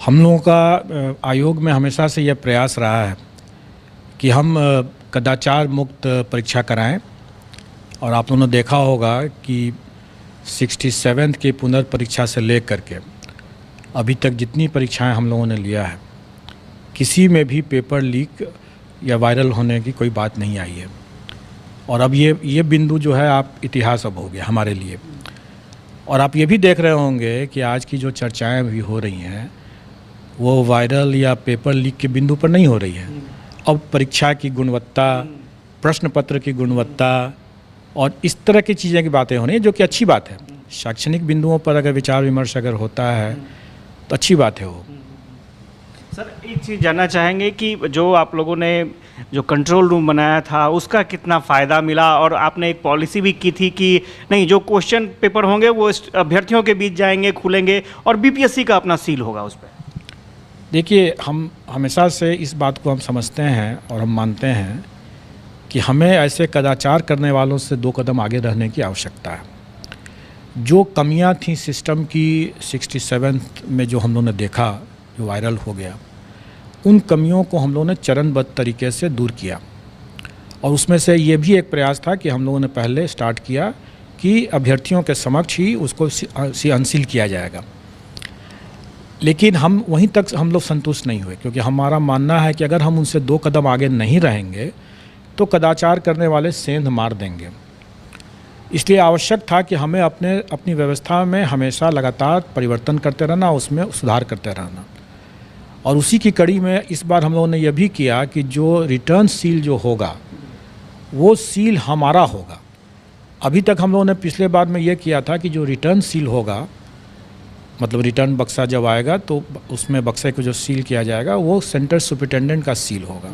हम लोगों का आयोग में हमेशा से यह प्रयास रहा है कि हम कदाचार मुक्त परीक्षा कराएं। और आप लोगों ने देखा होगा कि 67th की पुनर्परीक्षा से लेकर के अभी तक जितनी परीक्षाएं हम लोगों ने लिया है, किसी में भी पेपर लीक या वायरल होने की कोई बात नहीं आई है। और अब ये बिंदु जो है आप इतिहास अब हो गया हमारे लिए। और आप ये भी देख रहे होंगे कि आज की जो चर्चाएं भी हो रही हैं वो वायरल या पेपर लीक के बिंदु पर नहीं हो रही है। अब परीक्षा की गुणवत्ता, प्रश्न पत्र की गुणवत्ता और इस तरह की चीज़ें की बातें हो रही हैं, जो कि अच्छी बात है। शैक्षणिक बिंदुओं पर अगर विचार विमर्श अगर होता है तो अच्छी बात है वो। सर, एक चीज़ जानना चाहेंगे कि जो आप लोगों ने जो कंट्रोल रूम बनाया था उसका कितना फ़ायदा मिला, और आपने एक पॉलिसी भी की थी कि नहीं, जो क्वेश्चन पेपर होंगे वो अभ्यर्थियों के बीच जाएंगे, खुलेंगे और बीपीएससी का अपना सील होगा उस पर। देखिए, हम हमेशा से इस बात को हम समझते हैं और हम मानते हैं कि हमें ऐसे कदाचार करने वालों से 2 कदम आगे रहने की आवश्यकता है। जो कमियां थी सिस्टम की 67th में जो हम लोगों ने देखा, जो वायरल हो गया, उन कमियों को हम लोगों ने चरणबद्ध तरीके से दूर किया। और उसमें से ये भी एक प्रयास था कि हम लोगों ने पहले स्टार्ट किया कि अभ्यर्थियों के समक्ष ही उसको अनसील किया जाएगा। लेकिन हम वहीं तक हम लोग संतुष्ट नहीं हुए, क्योंकि हमारा मानना है कि अगर हम उनसे 2 कदम आगे नहीं रहेंगे तो कदाचार करने वाले सेंध मार देंगे। इसलिए आवश्यक था कि हमें अपनी व्यवस्था में हमेशा लगातार परिवर्तन करते रहना, उसमें सुधार करते रहना। और उसी की कड़ी में इस बार हम लोगों ने यह भी किया कि जो रिटर्न सील जो होगा वो सील हमारा होगा। अभी तक हम लोगों ने पिछले बार में ये किया था कि जो रिटर्न सील होगा, मतलब रिटर्न बक्सा जब आएगा तो उसमें बक्से को जो सील किया जाएगा वो सेंटर सुपरिटेंडेंट का सील होगा।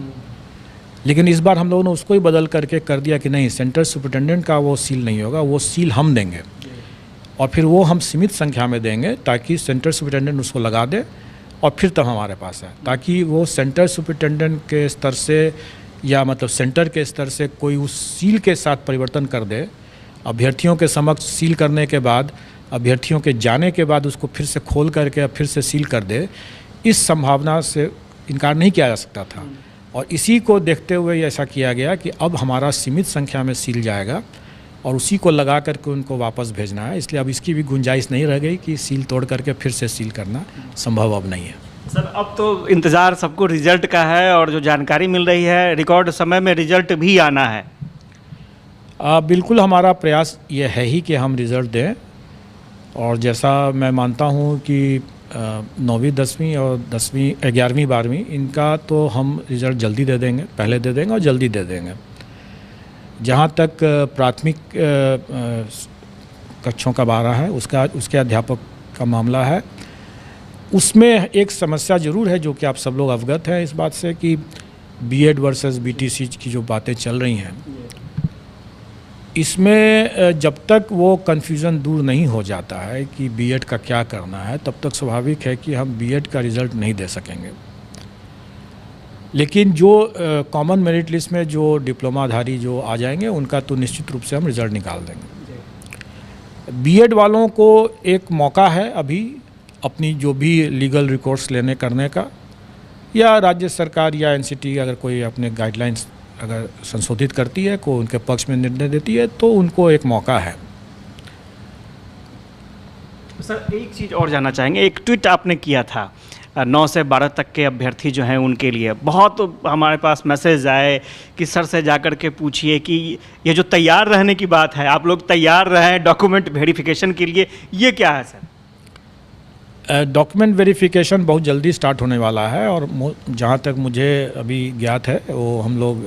लेकिन इस बार हम लोगों ने उसको ही बदल करके कर दिया कि नहीं, सेंटर सुपरिटेंडेंट का वो सील नहीं होगा, वो सील हम देंगे। और फिर वो हम सीमित संख्या में देंगे ताकि सेंटर सुपरिटेंडेंट उसको लगा दे और फिर तब हमारे पास है, ताकि वो सेंटर सुपरिटेंडेंट के स्तर से या मतलब सेंटर के स्तर से कोई उस सील के साथ परिवर्तन कर दे। अभ्यर्थियों के समक्ष सील करने के बाद, अभ्यर्थियों के जाने के बाद उसको फिर से खोल करके फिर से सील कर दे, इस संभावना से इनकार नहीं किया जा सकता था। और इसी को देखते हुए ऐसा किया गया कि अब हमारा सीमित संख्या में सील जाएगा और उसी को लगा करके उनको वापस भेजना है। इसलिए अब इसकी भी गुंजाइश नहीं रह गई कि सील तोड़ करके फिर से सील करना संभव अब नहीं है। सर, अब तो इंतज़ार सबको रिजल्ट का है और जो जानकारी मिल रही है रिकॉर्ड समय में रिजल्ट भी आना है। बिल्कुल, हमारा प्रयास ये है ही कि हम रिज़ल्ट दें। और जैसा मैं मानता हूँ कि 9वीं 10वीं और 10वीं 11वीं 12वीं इनका तो हम रिज़ल्ट जल्दी दे देंगे, पहले दे देंगे और जल्दी दे देंगे। जहाँ तक प्राथमिक कक्षों का बारह है उसके अध्यापक का मामला है, उसमें एक समस्या ज़रूर है जो कि आप सब लोग अवगत हैं इस बात से कि बीएड वर्सेस बीटीसी की जो बातें चल रही हैं, इसमें जब तक वो कन्फ्यूज़न दूर नहीं हो जाता है कि बीएड का क्या करना है, तब तक स्वाभाविक है कि हम बीएड का रिज़ल्ट नहीं दे सकेंगे। लेकिन जो कॉमन मेरिट लिस्ट में जो डिप्लोमाधारी जो आ जाएंगे उनका तो निश्चित रूप से हम रिज़ल्ट निकाल देंगे। बीएड वालों को एक मौका है अभी अपनी जो भी लीगल रिकोर्स लेने करने का, या राज्य सरकार या एनसीटी अगर कोई अपने गाइडलाइंस अगर संशोधित करती है, को उनके पक्ष में निर्णय देती है, तो उनको एक मौका है। सर, एक चीज़ और जानना चाहेंगे, एक ट्वीट आपने किया था 9 से 12 तक के अभ्यर्थी जो हैं उनके लिए, बहुत हमारे पास मैसेज आए कि सर से जाकर के पूछिए कि ये जो तैयार रहने की बात है, आप लोग तैयार रहें डॉक्यूमेंट वेरिफिकेशन के लिए, ये क्या है सर? डॉक्यूमेंट वेरिफिकेशन बहुत जल्दी स्टार्ट होने वाला है और जहाँ तक मुझे अभी ज्ञात है वो हम लोग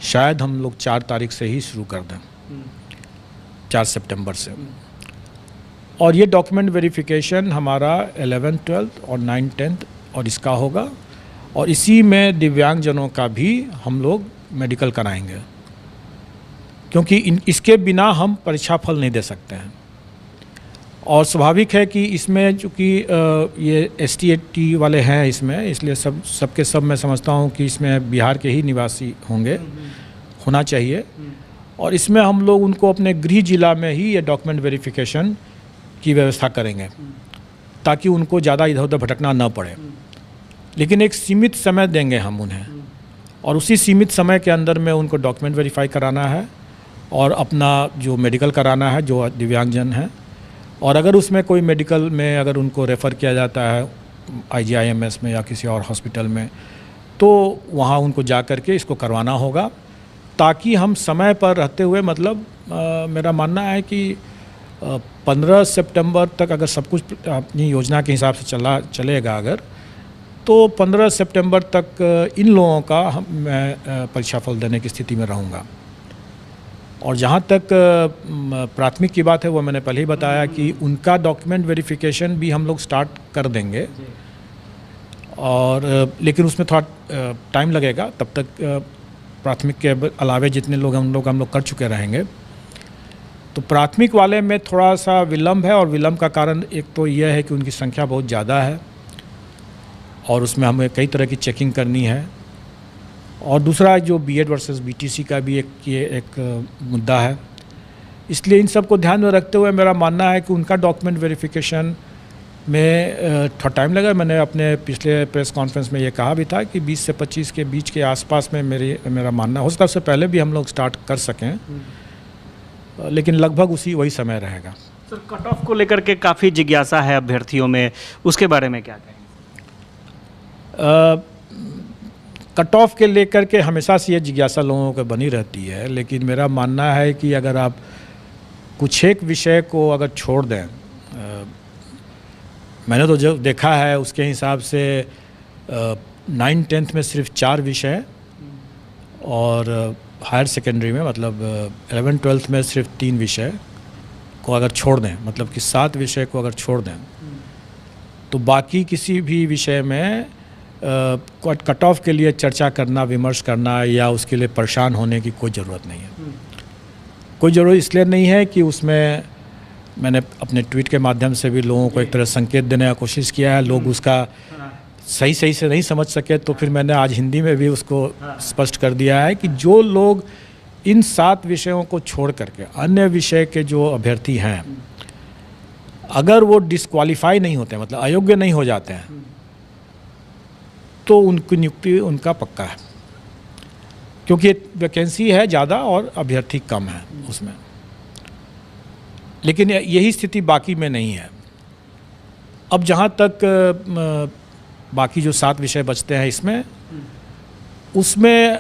शायद 4 तारीख से ही शुरू कर दें, 4 सितंबर से। और ये डॉक्यूमेंट वेरिफिकेशन हमारा 11th 12th और 9th 10th और इसका होगा। और इसी में दिव्यांगजनों का भी हम लोग मेडिकल कराएंगे, क्योंकि इसके बिना हम परीक्षा फल नहीं दे सकते हैं। और स्वाभाविक है कि इसमें चूँकि ये ST वाले हैं इसमें, इसलिए सबके सब मैं समझता हूँ कि इसमें बिहार के ही निवासी होना चाहिए। और इसमें हम लोग उनको अपने गृह जिला में ही ये डॉक्यूमेंट वेरिफिकेशन की व्यवस्था करेंगे, ताकि उनको ज़्यादा इधर उधर भटकना न पड़े। लेकिन एक सीमित समय देंगे हम उन्हें, और उसी सीमित समय के अंदर में उनको डॉक्यूमेंट वेरीफाई कराना है और अपना जो मेडिकल कराना है जो दिव्यांगजन है। और अगर उसमें कोई मेडिकल में अगर उनको रेफ़र किया जाता है IGIMS में या किसी और हॉस्पिटल में, तो वहाँ उनको जा कर के इसको करवाना होगा, ताकि हम समय पर रहते हुए मतलब मेरा मानना है कि 15 सितंबर तक अगर सब कुछ अपनी योजना के हिसाब से चलेगा अगर, तो 15 सितंबर तक इन लोगों का मैं परीक्षा फल देने की स्थिति में रहूँगा। और जहाँ तक प्राथमिक की बात है वो मैंने पहले ही बताया कि उनका डॉक्यूमेंट वेरिफिकेशन भी हम लोग स्टार्ट कर देंगे, और लेकिन उसमें थोड़ा टाइम लगेगा। तब तक प्राथमिक के अलावे जितने लोग हम लोग कर चुके रहेंगे। तो प्राथमिक वाले में थोड़ा सा विलम्ब है, और विलम्ब का कारण एक तो यह है कि उनकी संख्या बहुत ज़्यादा है और उसमें हमें कई तरह की चेकिंग करनी है। और दूसरा जो BEd वर्सेस BTC का भी एक मुद्दा है। इसलिए इन सब को ध्यान में रखते हुए मेरा मानना है कि उनका डॉक्यूमेंट वेरिफिकेशन में थोड़ा टाइम लगा। मैंने अपने पिछले प्रेस कॉन्फ्रेंस में ये कहा भी था कि 20 से 25 के बीच के आसपास में मेरा मानना हो सकता है, उससे पहले भी हम लोग स्टार्ट कर सकें, लेकिन लगभग वही समय रहेगा। सर, कट ऑफ को लेकर के काफ़ी जिज्ञासा है अभ्यर्थियों में, उसके बारे में क्या कहेंगे? कट ऑफ के लेकर के हमेशा से ये जिज्ञासा लोगों को बनी रहती है, लेकिन मेरा मानना है कि अगर आप कुछ एक विषय को अगर छोड़ दें, मैंने तो जो देखा है उसके हिसाब से 9th-10th में सिर्फ 4 विषय, और हायर सेकेंडरी में मतलब 11th-12th में सिर्फ 3 विषय को अगर छोड़ दें, मतलब कि 7 विषय को अगर छोड़ दें, तो बाकी किसी भी विषय में कट ऑफ के लिए चर्चा करना, विमर्श करना या उसके लिए परेशान होने की कोई ज़रूरत नहीं है। कोई ज़रूरत इसलिए नहीं है कि उसमें मैंने अपने ट्वीट के माध्यम से भी लोगों को एक तरह संकेत देने का कोशिश किया है। लोग उसका सही से नहीं समझ सके, तो फिर मैंने आज हिंदी में भी उसको स्पष्ट कर दिया है कि जो लोग इन 7 विषयों को छोड़ करके अन्य विषय के जो अभ्यर्थी हैं, अगर वो डिस्क्वालीफाई नहीं होते, मतलब अयोग्य नहीं हो जाते हैं, तो उनकी नियुक्ति उनका पक्का है, क्योंकि वैकेंसी है ज़्यादा और अभ्यर्थी कम है उसमें। लेकिन यही स्थिति बाकी में नहीं है। अब जहाँ तक बाकी जो 7 विषय बचते हैं इसमें, उसमें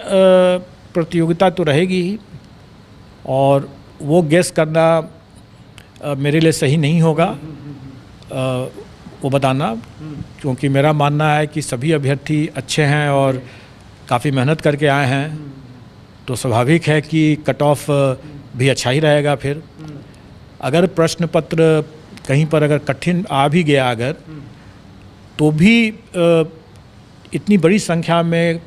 प्रतियोगिता तो रहेगी ही, और वो गेस करना मेरे लिए सही नहीं होगा वो बताना, क्योंकि मेरा मानना है कि सभी अभ्यर्थी अच्छे हैं और काफ़ी मेहनत करके आए हैं, तो स्वाभाविक है कि कट ऑफ भी अच्छा ही रहेगा। फिर अगर प्रश्न पत्र कहीं पर अगर कठिन आ भी गया अगर, तो भी इतनी बड़ी संख्या में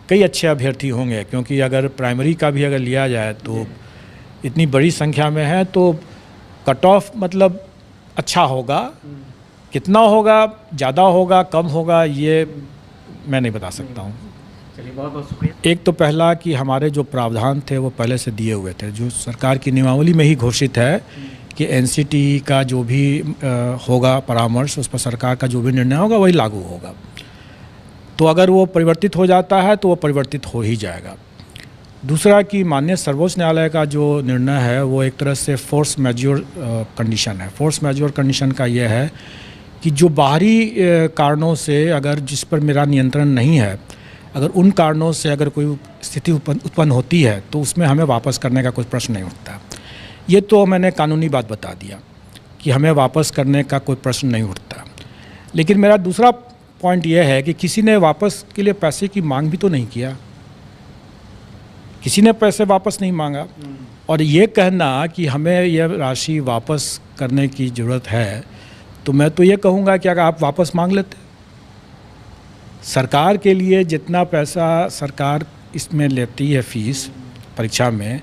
कई अच्छे अभ्यर्थी होंगे, क्योंकि अगर प्राइमरी का भी अगर लिया जाए तो इतनी बड़ी संख्या में है, तो कट ऑफ मतलब अच्छा होगा। कितना होगा, ज़्यादा होगा, कम होगा, ये मैं नहीं बता सकता हूँ। चलिए, बहुत बहुत शुक्रिया। एक तो पहला कि हमारे जो प्रावधान थे वो पहले से दिए हुए थे, जो सरकार की नियमावली में ही घोषित है कि NCT का जो भी होगा परामर्श, उस पर सरकार का जो भी निर्णय होगा वही लागू होगा। तो अगर वो परिवर्तित हो जाता है तो वो परिवर्तित हो ही जाएगा। दूसरा कि माननीय सर्वोच्च न्यायालय का जो निर्णय है वो एक तरह से फोर्स मैज्योर कंडीशन है। फोर्स मैज्योर कंडीशन का ये है कि जो बाहरी कारणों से अगर जिस पर मेरा नियंत्रण नहीं है, अगर उन कारणों से अगर कोई स्थिति उत्पन्न होती है तो उसमें हमें वापस करने का कोई प्रश्न नहीं उठता। ये तो मैंने कानूनी बात बता दिया कि हमें वापस करने का कोई प्रश्न नहीं उठता। लेकिन मेरा दूसरा पॉइंट ये है कि किसी ने वापस के लिए पैसे की मांग भी तो नहीं किया, किसी ने पैसे वापस नहीं मांगा। और ये कहना कि हमें यह राशि वापस करने की ज़रूरत है, तो मैं तो ये कहूँगा कि अगर आप वापस मांग लेते, सरकार के लिए जितना पैसा सरकार इसमें लेती है फीस परीक्षा में,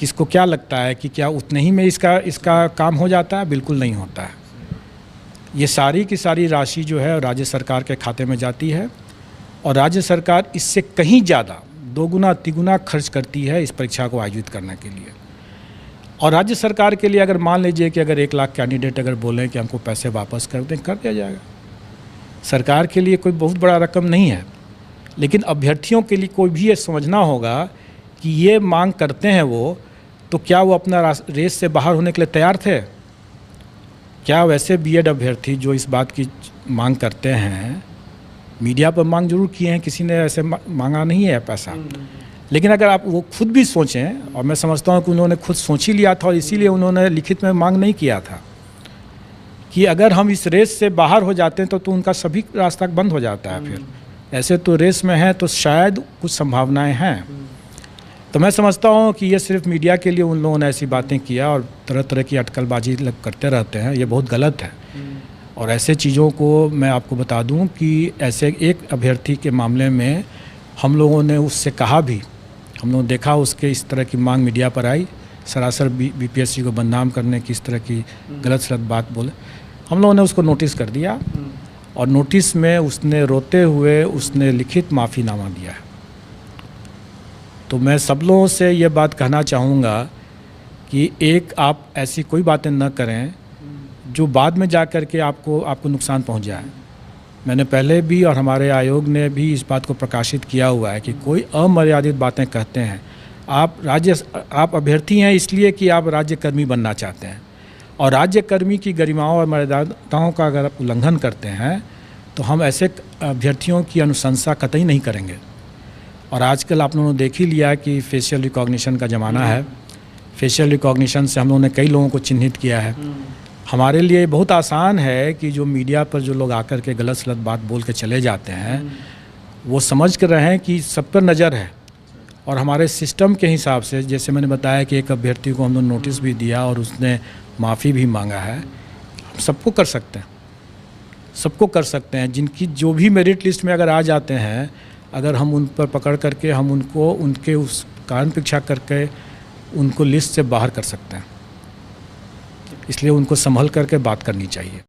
किसको क्या लगता है कि क्या उतने ही में इसका काम हो जाता है? बिल्कुल नहीं होता है। ये सारी की सारी राशि जो है राज्य सरकार के खाते में जाती है, और राज्य सरकार इससे कहीं ज़्यादा 2 गुना 3 गुना खर्च करती है इस परीक्षा को आयोजित करने के लिए। और राज्य सरकार के लिए अगर मान लीजिए कि अगर 1 लाख कैंडिडेट अगर बोलें कि हमको पैसे वापस कर दें, कर दिया जाएगा। सरकार के लिए कोई बहुत बड़ा रकम नहीं है, लेकिन अभ्यर्थियों के लिए कोई भी ये समझना होगा कि ये मांग करते हैं वो, तो क्या वो अपना रेस से बाहर होने के लिए तैयार थे? क्या वैसे बीएड अभ्यर्थी जो इस बात की मांग करते हैं, मीडिया पर मांग जरूर किए हैं, किसी ने ऐसे मांगा नहीं है पैसा, लेकिन अगर आप वो खुद भी सोचें, और मैं समझता हूँ कि उन्होंने खुद सोच ही लिया था और इसीलिए उन्होंने लिखित में मांग नहीं किया था कि अगर हम इस रेस से बाहर हो जाते हैं तो उनका सभी रास्ता बंद हो जाता है। फिर ऐसे तो रेस में है तो शायद कुछ संभावनाएं हैं। तो मैं समझता हूँ कि ये सिर्फ मीडिया के लिए उन लोगों ने ऐसी बातें किया और तरह तरह की अटकलबाजी करते रहते हैं, ये बहुत गलत है। और ऐसे चीज़ों को मैं आपको बता दूं कि ऐसे एक अभ्यर्थी के मामले में हम लोगों ने उससे कहा भी, हम लोगों ने देखा उसके इस तरह की मांग मीडिया पर आई, सरासर बीपीएससी को बदनाम करने की इस तरह की गलत सलत बात बोले, हम लोगों ने उसको नोटिस कर दिया और नोटिस में उसने रोते हुए उसने लिखित माफ़ीनामा दिया है। तो मैं सब लोगों से ये बात कहना चाहूँगा कि एक आप ऐसी कोई बातें न करें जो बाद में जा कर के आपको नुकसान पहुँच जाए। मैंने पहले भी और हमारे आयोग ने भी इस बात को प्रकाशित किया हुआ है कि कोई अमर्यादित बातें कहते हैं, आप अभ्यर्थी हैं इसलिए कि आप राज्यकर्मी बनना चाहते हैं, और राज्यकर्मी की गरिमाओं और मर्यादाओं का अगर आप उल्लंघन करते हैं तो हम ऐसे अभ्यर्थियों की अनुशंसा कतई नहीं करेंगे। और आजकल आप लोगों ने देख ही लिया कि फेशियल रिकॉग्निशन का ज़माना है। फेशियल रिकॉग्निशन से हम लोगों ने कई लोगों को चिन्हित किया है। हमारे लिए बहुत आसान है कि जो मीडिया पर जो लोग आकर के गलत सलत बात बोल के चले जाते हैं, वो समझ कर रहे हैं कि सब पर नज़र है। और हमारे सिस्टम के हिसाब से, जैसे मैंने बताया कि एक अभ्यर्थी को हम लोग नोटिस भी दिया और उसने माफ़ी भी मांगा है, हम सबको कर सकते हैं, सबको कर सकते हैं। जिनकी जो भी मेरिट लिस्ट में अगर आ जाते हैं, अगर हम उन पर पकड़ करके हम उनको उनके उस कारण परीक्षा करके उनको लिस्ट से बाहर कर सकते हैं। इसलिए उनको संभल करके बात करनी चाहिए।